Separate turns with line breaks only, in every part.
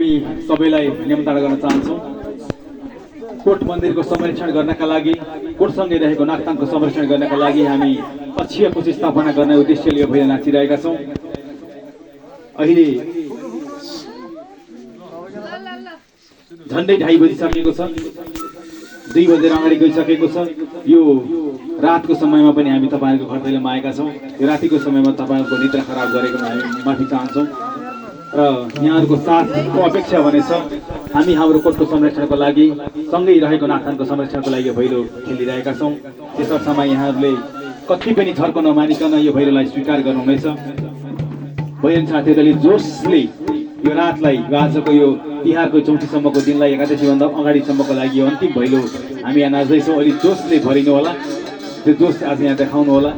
सबैलाई निमन्त्रण गर्न चाहन्छौँ। कोट मन्दिरको संरक्षण गर्नका लागि, कोटसँगै रहेको नागताङको संरक्षण गर्नका लागि हामी अक्षय कोष स्थापना गर्ने उद्देश्यले अभियान नाचिरहेका छौँ। अहिले झन्डै 2:30 बजिसकेको छ, 2 बजेर अगाडि गइसकेको छ। यो रातको समयमा पनि हामी तपाईँहरूको घर दैलोमा आएका छौँ। यो रातिको समयमा तपाईँहरूको निद्रा खराब गरेकोमा हामी माफी चाहन्छौँ र यहाँहरूको साथको अपेक्षा भने छ हामी हाम्रो कोटको संरक्षणको लागि, सँगै रहेको नागताङको संरक्षणको लागि भैलो खेलिरहेका छौँ। त्यस अर्थमा यहाँहरूले कति पनि छर्को नमानिकन यो भैलोलाई स्वीकार गर्नुहुनेछ। बहिनी साथीहरूले जोसले यो रातलाई, आजको यो तिहारको चौथीसम्मको दिनलाई, एकादशीभन्दा अगाडिसम्मको लागि यो अन्तिम भैलो हामी यहाँ नाच्दैछौँ। अलिक जोसले भरिनु होला, त्यो जोस आज यहाँ देखाउनु होला।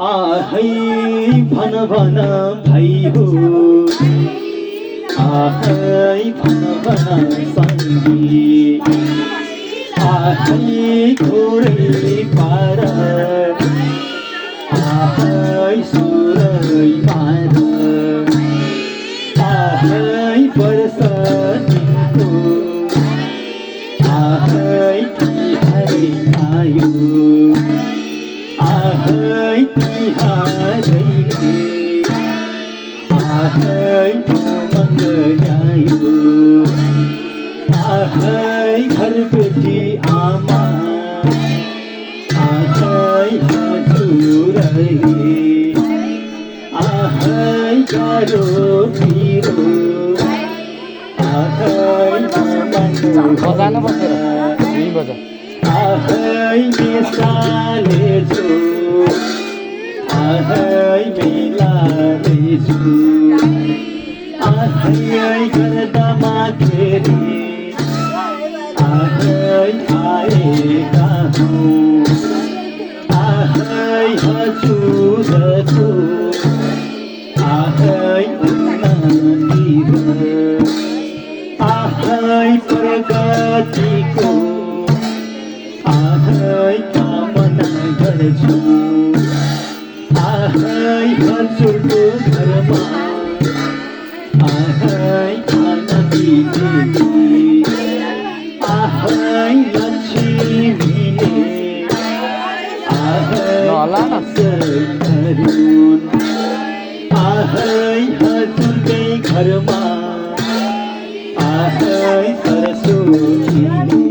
आहै भन भन भाइ हो, आहै भन भन सङ्गी, आहै घोरै पार, आहै सुरै मार, आहै वर्ष दिनको, आहै तिहारै आयो, आहै तिहारैले, आहै उमङ्ग ल्यायो, आहै घरबेटी आमा, आहै हजुरले, आहै गाह्रो पिरो, आहै आहै मेसाले छु, आहै मेलाले छु, आहै गर्दामा फेरि, आहै आएका हौँ, आहै हजुरको, आहै उन्नतिर, आहै प्रगतिको, आहै कामना गर्छु, आहै हजुरको घरमा, आहै आनन्दी देवी, आहै लक्ष्मीले, आहै तरुण, आहै हजुरकै घरमा, आहै सरस्वतीले,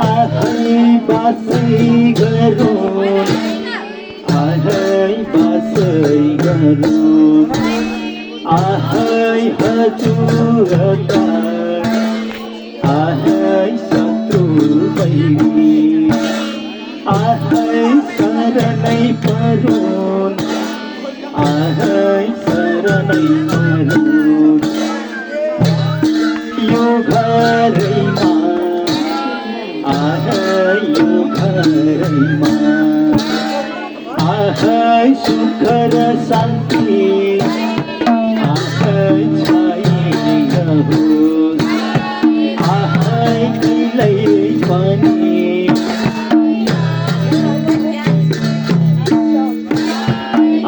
आहै बासै गरून्, आहै बासै गरून्, आहै हजुरका, आहै शत्रु बैरी, आहै शरणै परून्, आहै शरणै परून्, यो घरैमा, आहै यो घरैमा, आहै सुख र शान्ति, आहै छाइरहोस्, आहै कहिल्यै पनि,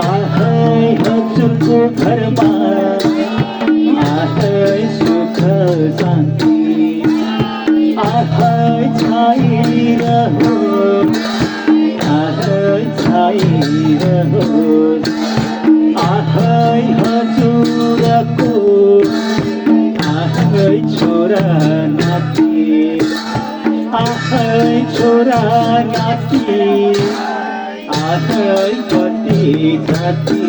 आहै हजुरको घरमा, आहै सुख शान्ति, आहै छाइरहोस्, आहै छाइरहोस्, आहै हजुरको, आहै छोरा नाति, आहै छोरा नाति, आहै पति जाति,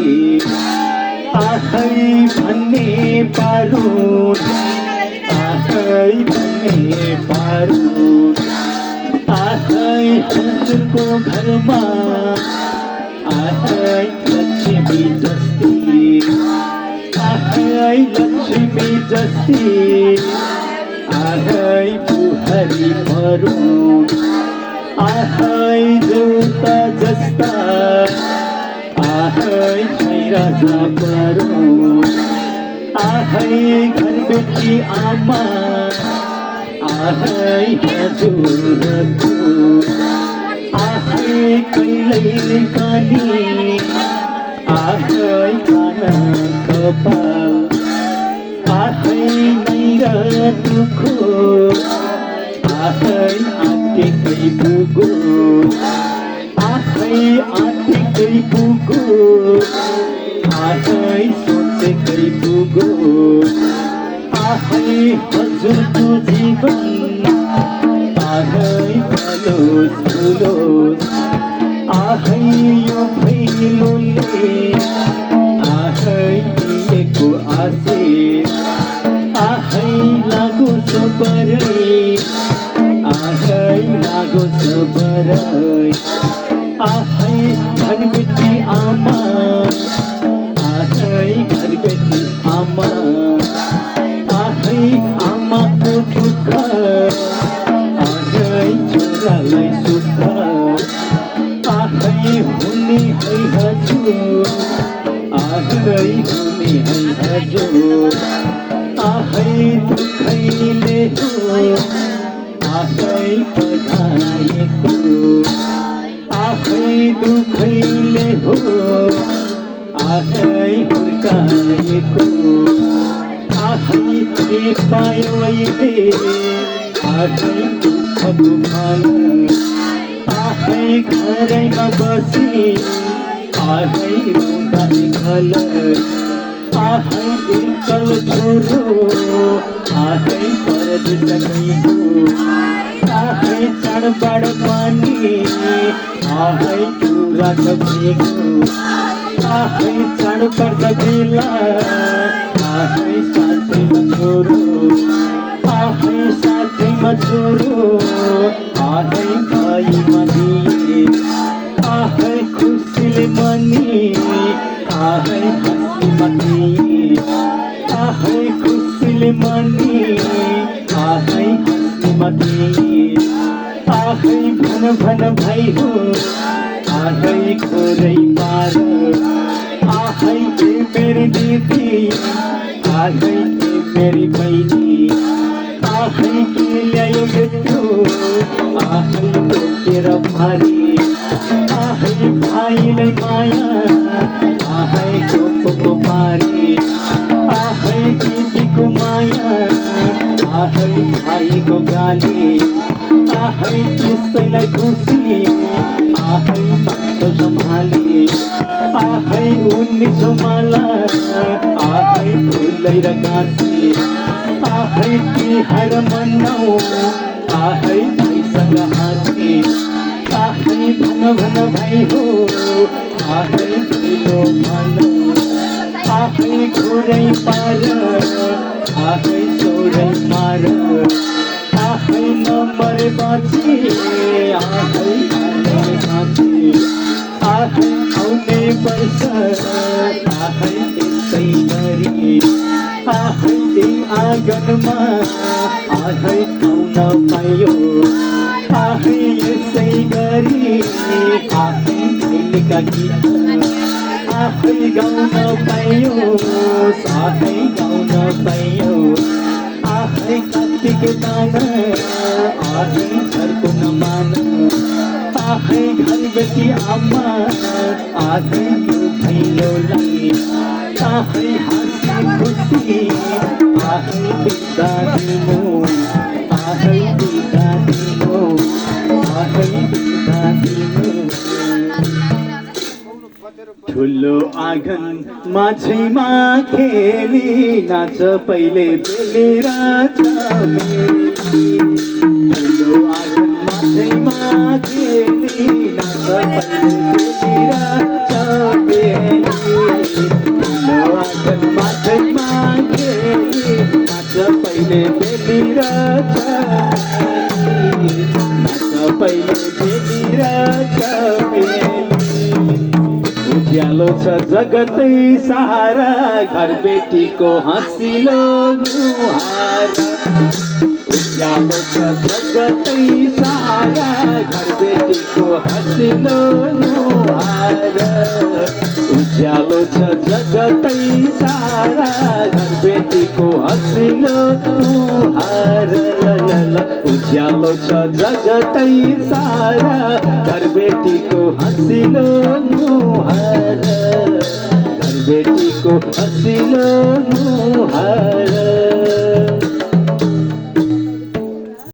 आहै भन्ने पारुन्, आहै भन्ने पारुन्, आहै हजुरको घरमा, आहै लक्ष्मी जस्ती, आहै लक्ष्मी जस्ती, आहै बुहारी परून्, आहै देउता जस्ता, आहै राजा परून्, आहै घरबेटी आमा, आहै हजुरको, आहै कहिल्यै पनि, आहै खाना कपाल,
रातको आखै आँटेकै पुगो आखै आँटेकै पुगो आखै सोचेकै पुगो आखै हजुरको जीवन आखै फलोस् फुलोस् आखै यो भैलोले आखै दिएको आशिष आखै लागोस् बरै आखै लागोस् बरै आखै घरबेटी आमा आखै घरबेटी आमा आखै आमाको दुःख आखै छोरालाई सुख आखै हुने है हजुर आखै हुने है हजुर आखै दुखैले हो आखै पठाएको आखै दुखैले हो आखै हुर्काएको आखै के पायो अहिले आखै दुःखको फल आखै घरैमा बसी आखै रुँदा एकल आखै एकल छोरो आखै परदेश गएको आखै चाडबाड पानी आखै चुरा भएको आखै चाडबाड बेला आखै साथैमा छोरो आखै साथैमा छोरो आखै भाइमा दिए आखै खुसीले मनी आखै हाँसीमा दिए आखै खुसीले मनी आखै हाँसीमा दिए आखै भन भाइ हो आखै खोरै पार आखै के मेरी दिदी आखै के मेरी बहिनी आखै के ल्यायो बेटो आखै बोकेर भारी आखै भाइलाई माया आखै कोपको पारी आखै दिदीको माया आखै भाइको गाली आखै त्यसैलाई खुसी आखै बाटो सम्हाली आखै उन्नीसौँ माला आखै फुलै र गाँसी आखै तिहार मनाऊ आखै भाइसँग हाँसी आखै भन भाइ हो आखै भैलो भनौ आखै घोरै पार आखै सोरै मार आखै नमरे बाँची आखै आउने साँची आखै आउने वर्ष आखै यसै गरी आखै आँगनमा आखै आउन पायो आखै यसै गरी आखै भैलेका गीत आखै गाउन पायो आखै गाउन पायो आखै कार्तिक दाना आखै घरको नमान आखै घरबेटी आमा आखै यो भैलोलाई आखै हाँसी खुसी आखै बिदा दिनु आखै बिदा दिनु आखै बिदा दिनु ठुलो आँगन माझैमा खेली नाच पहिले बेलेर ठुलो आँगन माझैमा खेली नाच पहिले ठुलो आँगन माझैमा खेली नाच पहिले बेलेर नाच पहिले बेलेर उज्यालो छ जगतै सहारा घरबेटीको हाँसिलो नुहार उज्यालो छ जगतै सहारा घरबेटीको हाँसिलो नुहार उज्यालो छ जगतै सहारा घरबेटीको हाँसिलो नुहार उज्यालो छ जगतै सहारा घरबेटीको हाँसिलो नुहार घरबेटीको हाँसिलो नुहार